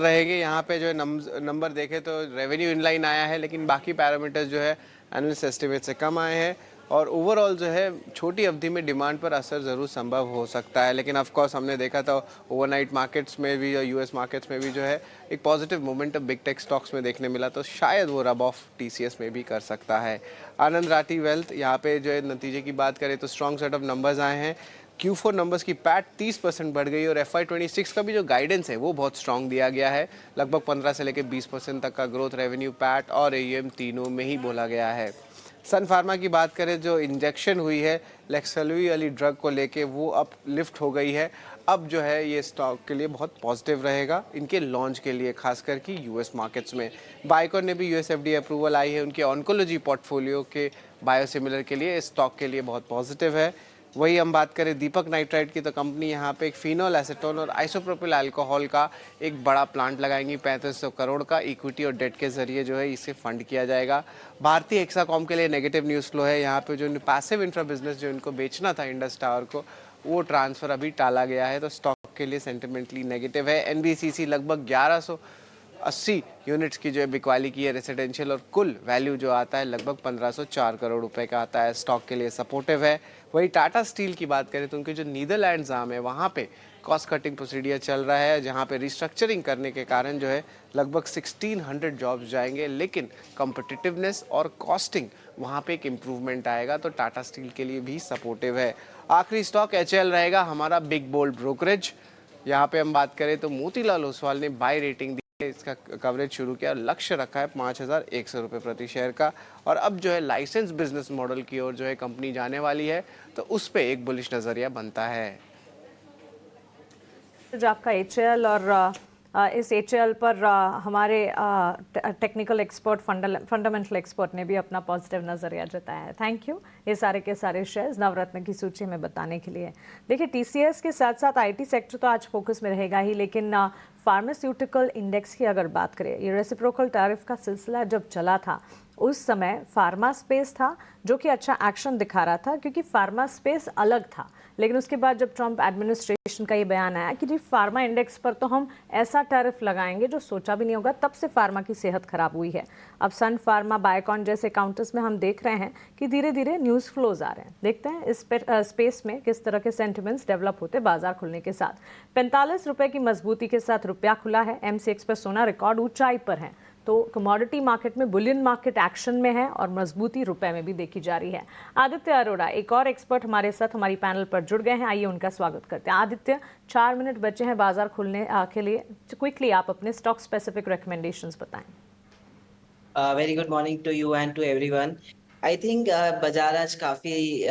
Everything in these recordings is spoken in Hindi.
रहेंगे। यहाँ पे जो है नंबर देखें तो रेवेन्यू इनलाइन आया है, लेकिन बाकी पैरामीटर्स जो है एनालिस्ट एस्टिमेट से कम आए हैं और ओवरऑल जो है छोटी अवधि में डिमांड पर असर ज़रूर संभव हो सकता है। लेकिन ऑफ कोर्स हमने देखा था ओवरनाइट मार्केट्स में भी और यूएस मार्केट्स में भी जो है एक positive momentum big tech stocks में देखने मिला, तो शायद वो रब ऑफ टीसीएस में भी कर सकता है। आनंद राठी वेल्थ, यहाँ पे जो है नतीजे की बात करें तो स्ट्रॉन्ग सेट ऑफ नंबर्स आए हैं। Q4 नंबर्स की पैट 30% बढ़ गई और FY26 का भी जो गाइडेंस है वो बहुत स्ट्रांग दिया गया है। लगभग 15 से लेकर 20% तक का ग्रोथ रेवेन्यू, पैट और एयूएम तीनों में ही बोला गया है। सन फार्मा की बात करें, जो इंजेक्शन हुई है लेक्सलवी वाली ड्रग को लेके वो अब लिफ्ट हो गई है। अब जो है ये स्टॉक के लिए बहुत पॉजिटिव रहेगा इनके लॉन्च के लिए, खासकर कि यूएस मार्केट्स में। बाइकॉन ने भी यूएस एफडीए अप्रूवल आई है उनके ऑन्कोलॉजी पोर्टफोलियो के बायोसिमिलर के लिए, स्टॉक के लिए बहुत पॉजिटिव है। वही हम बात करें दीपक नाइट्राइट की, तो कंपनी यहाँ पे एक फिनोल एसीटोन और आइसोप्रोपिल अल्कोहल का एक बड़ा प्लांट लगाएंगी। 3500 करोड़ का इक्विटी और डेट के जरिए जो है इसे फंड किया जाएगा। भारतीय हेक्साकॉम के लिए नेगेटिव न्यूज़ फ्लो है। यहाँ पे जो पैसिव इंफ्रा बिजनेस जो इनको बेचना था इंडस टावर को, वो ट्रांसफ़र अभी टाला गया है, तो स्टॉक के लिए सेंटिमेंटली नेगेटिव है। एनबीसीसी लगभग 1180 यूनिट्स की जो है बिकवाली की है रेसिडेंशियल, और कुल वैल्यू जो आता है लगभग 1504 करोड़ रुपए का आता है, स्टॉक के लिए सपोर्टिव है। वही टाटा स्टील की बात करें तो उनके जो नीदरलैंड्स आर्म है वहाँ पे कॉस्ट कटिंग प्रोसीडियर चल रहा है, जहाँ पे रिस्ट्रक्चरिंग करने के कारण जो है लगभग 1600 जॉब्स जाएंगे, लेकिन कॉम्पिटिटिवनेस और कॉस्टिंग वहाँ पे एक इम्प्रूवमेंट आएगा, तो टाटा स्टील के लिए भी सपोर्टिव है। आखिरी स्टॉक एचएल रहेगा, हमारा बिग बोल्ड ब्रोकरेज। यहाँ पे हम बात करें तो मोतीलाल ओसवाल ने बाय रेटिंग दी, इसका कवरेज शुरू किया, लक्ष्य रखा है 5100 रुपये प्रति शेयर का। और अब जो है लाइसेंस बिजनेस मॉडल की ओर जो है कंपनी जाने वाली है, तो उस पर एक बुलिश नज़रिया बनता है। जो आपका एचएल और इस एचएल पर हमारे टेक्निकल एक्सपर्ट फंडामेंटल एक्सपर्ट ने भी अपना पॉजिटिव नज़रिया जताया है। थैंक यू ये सारे के सारे शेयर्स नवरत्न की सूची में बताने के लिए। देखिए टीसीएस के साथ साथ आईटी सेक्टर तो आज फोकस में रहेगा ही, लेकिन फार्मास्यूटिकल इंडेक्स की अगर बात करें, ये रेसिप्रोकल टैरिफ का सिलसिला जब चला था उस समय फार्मा स्पेस था जो कि अच्छा एक्शन दिखा रहा था, क्योंकि फार्मा स्पेस अलग था। लेकिन उसके बाद जब ट्रंप एडमिनिस्ट्रेशन का ये बयान आया कि जी फार्मा इंडेक्स पर तो हम ऐसा टैरिफ लगाएंगे जो सोचा भी नहीं होगा, तब से फार्मा की सेहत खराब हुई है। अब सन फार्मा, बायोकॉन जैसे काउंटर्स में हम देख रहे हैं कि धीरे धीरे न्यूज़ फ्लोज आ रहे हैं। देखते हैं इस स्पेस में किस तरह के सेंटिमेंट्स डेवलप होते बाजार खुलने के साथ। 45 रुपए की मजबूती के साथ रुपया खुला है। एमसीएक्स पर सोना रिकॉर्ड ऊंचाई पर है, तो कमोडिटी मार्केट में बुलियन मार्केट एक्शन में है और मजबूती रुपए में भी देखी जा रही है। आदित्य अरोड़ा एक और एक्सपर्ट हमारे साथ हमारी पैनल पर जुड़ गए हैं, आइए उनका स्वागत करते हैं। आदित्य, 4 मिनट बचे हैं बाजार खुलने के लिए, क्विकली आप अपने स्टॉक स्पेसिफिक रिकमेंडेशंस बताएं। Very good morning to you and to everyone. I think बाजार आज काफी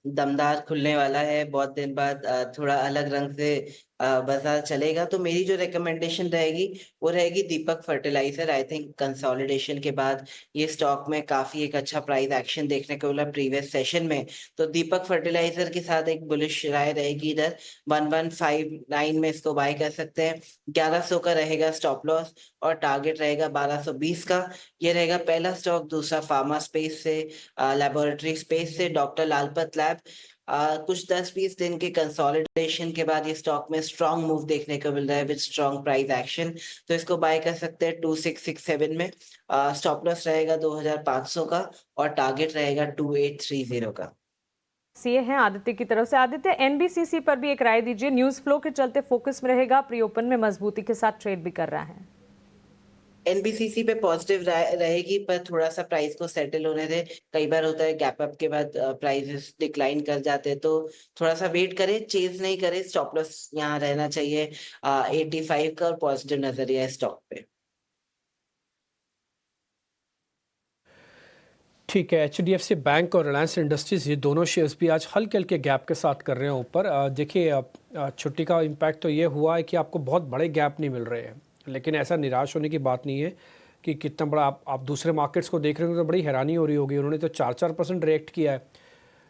दमदार खुलने वाला है। बहुत दिन बाद थोड़ा अलग रंग से बाजार चलेगा। तो मेरी जो रिकमेंडेशन रहेगी वो रहेगी दीपक फर्टिलाइजर। आई थिंक कंसोलिडेशन के बाद ये स्टॉक में काफी एक अच्छा प्राइस एक्शन देखने को मिला प्रीवियस सेशन में। तो दीपक फर्टिलाइजर के साथ एक बुलिश राय रहेगी। इधर 1159 में इसको बाय कर सकते हैं। 1100 का रहेगा स्टॉप लॉस और टारगेट रहेगा 1220 का। ये रहेगा पहला स्टॉक। दूसरा फार्मा स्पेस से, लेबोरेटरी स्पेस से डॉक्टर लालपत लैब। कुछ 10-20 दिन के कंसोलिडेशन के बाद ये स्टॉक में स्ट्रॉन्ग मूव देखने को मिल रहा है विद स्ट्रॉन्ग प्राइस एक्शन। तो इसको बाय कर सकते हैं 2667 में। स्टॉप लॉस रहेगा 2500 का और टारगेट रहेगा 2830 का। सीए हैं आदित्य की तरफ से। आदित्य, एनबीसीसी पर भी एक राय दीजिए, न्यूज फ्लो के चलते फोकस में रहेगा, प्री ओपन में मजबूती के साथ ट्रेड भी कर रहा है। एनबीसीसी पे पॉजिटिव रहेगी, पर थोड़ा सा प्राइस को सेटल होने दे। कई बार होता है गैप अप के बाद प्राइसेस डिक्लाइन कर जाते हैं, तो थोड़ा सा वेट करें, चेज नहीं करें। स्टॉप लॉस यहाँ रहना चाहिए 85 का और पॉजिटिव नजरिया है स्टॉक पे। ठीक है, एचडीएफसी बैंक और रिलायंस इंडस्ट्रीज ये दोनों शेयर्स भी आज हल्के हल्के गैप के साथ कर रहे हैं ऊपर। देखिए छुट्टी का इम्पैक्ट तो ये हुआ है कि आपको बहुत बड़े गैप नहीं मिल रहे हैं, लेकिन ऐसा निराश होने की बात नहीं है कि कितना बड़ा आप दूसरे मार्केट्स को देख रहे हो तो बड़ी हैरानी हो रही होगी। उन्होंने तो 4-4% रिएक्ट किया है।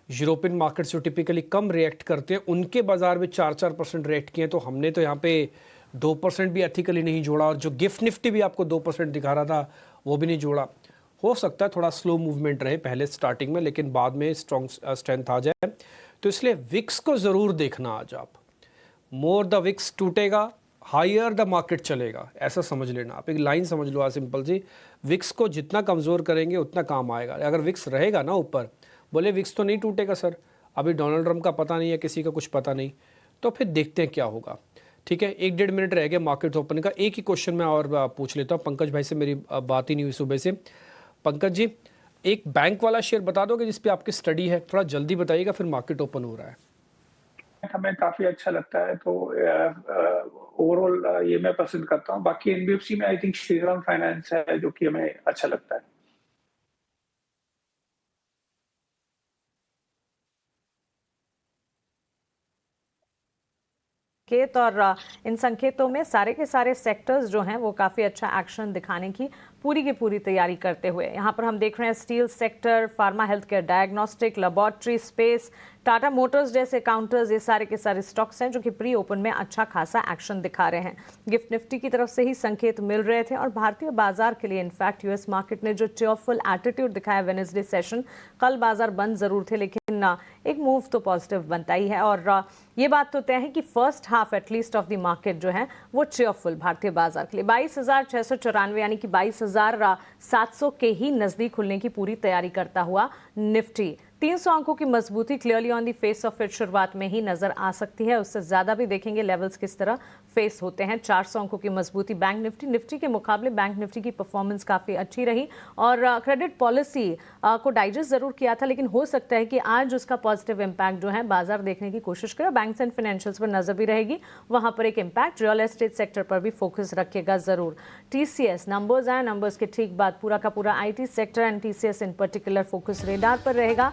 यूरोपियन मार्केट्स जो टिपिकली कम रिएक्ट करते हैं उनके बाजार में 4-4% रिएक्ट किए हैं, तो हमने तो यहाँ पे 2% भी एथिकली नहीं जोड़ा, और जो गिफ्ट निफ्टी भी आपको 2% दिखा रहा था वो भी नहीं जोड़ा। हो सकता है थोड़ा स्लो मूवमेंट रहे पहले स्टार्टिंग में, लेकिन बाद में स्ट्रॉन्ग स्ट्रेंथ आ जाए। तो इसलिए विक्स को ज़रूर देखना आज आप। मोर द विक्स टूटेगा हायर द मार्केट चलेगा, ऐसा समझ लेना आप। एक लाइन समझ लो आज सिंपल सी, विक्स को जितना कमज़ोर करेंगे उतना काम आएगा। अगर विक्स रहेगा ना ऊपर, बोले विक्स तो नहीं टूटेगा सर, अभी डोनाल्ड ट्रंप का पता नहीं है, किसी का कुछ पता नहीं, तो फिर देखते हैं क्या होगा। ठीक है, 1-1.5 मिनट रह गया मार्केट ओपन का। एक ही क्वेश्चन मैं और पूछ लेता हूँ, पंकज भाई से मेरी बात ही नहीं हुई सुबह से। पंकज जी, एक बैंक वाला शेयर बता दोगे जिस पे आपकी स्टडी है, थोड़ा जल्दी बताइएगा, फिर मार्केट ओपन हो रहा है। हमें काफी अच्छा लगता है, तो ओवरऑल ये मैं पसंद करता हूँ। बाकी एनबीएफसी में आई थिंक श्रीराम फाइनेंस है जो कि हमें अच्छा लगता है। संकेत और इन संकेतों में सारे के सारे सेक्टर्स जो हैं वो काफ़ी अच्छा एक्शन दिखाने की पूरी तैयारी करते हुए, यहाँ पर हम देख रहे हैं steel sector, pharma, health care, diagnostic, laboratory, space, Tata Motors जैसे काउंटर्स, ये सारे के सारे स्टॉक्स हैं जो कि प्री ओपन में अच्छा खासा एक्शन दिखा रहे हैं। गिफ्ट निफ्टी की तरफ से ही संकेत मिल रहे थे और भारतीय बाजार के लिए इनफैक्ट यूएस मार्केट ने जो चेयरफुल एटीट्यूड दिखाया वेडनेसडे सेशन, कल बाजार बंद जरूर थे लेकिन एक मूव तो पॉजिटिव बनता ही है। और ये बात तो तय है कि first half at least of the market जो है वो चेयरफुल भारतीय बाजार के लिए 22,694 यानी कि 22,700 के ही नजदीक खुलने की पूरी तैयारी करता हुआ निफ्टी 300 अंकों की मजबूती clearly on the face of it शुरुआत में ही नजर आ सकती है, उससे ज्यादा भी देखेंगे लेवल्स किस तरह फेस होते हैं। 400 अंकों की मजबूती बैंक निफ्टी के मुकाबले बैंक निफ्टी की परफॉर्मेंस काफी अच्छी रही और क्रेडिट पॉलिसी को डाइजेस्ट जरूर किया था, लेकिन हो सकता है कि आज उसका पॉजिटिव इम्पैक्ट जो है बाजार देखने की कोशिश करे। बैंक्स एंड फाइनेंशियल्स पर नजर भी रहेगी, वहां पर एक इम्पैक्ट रियल एस्टेट सेक्टर पर भी फोकस रखेगा जरूर। टीसीएस नंबर्स आए, नंबर्स के ठीक बाद पूरा का पूरा IT sector and TCS in particular focus radar पर रहेगा।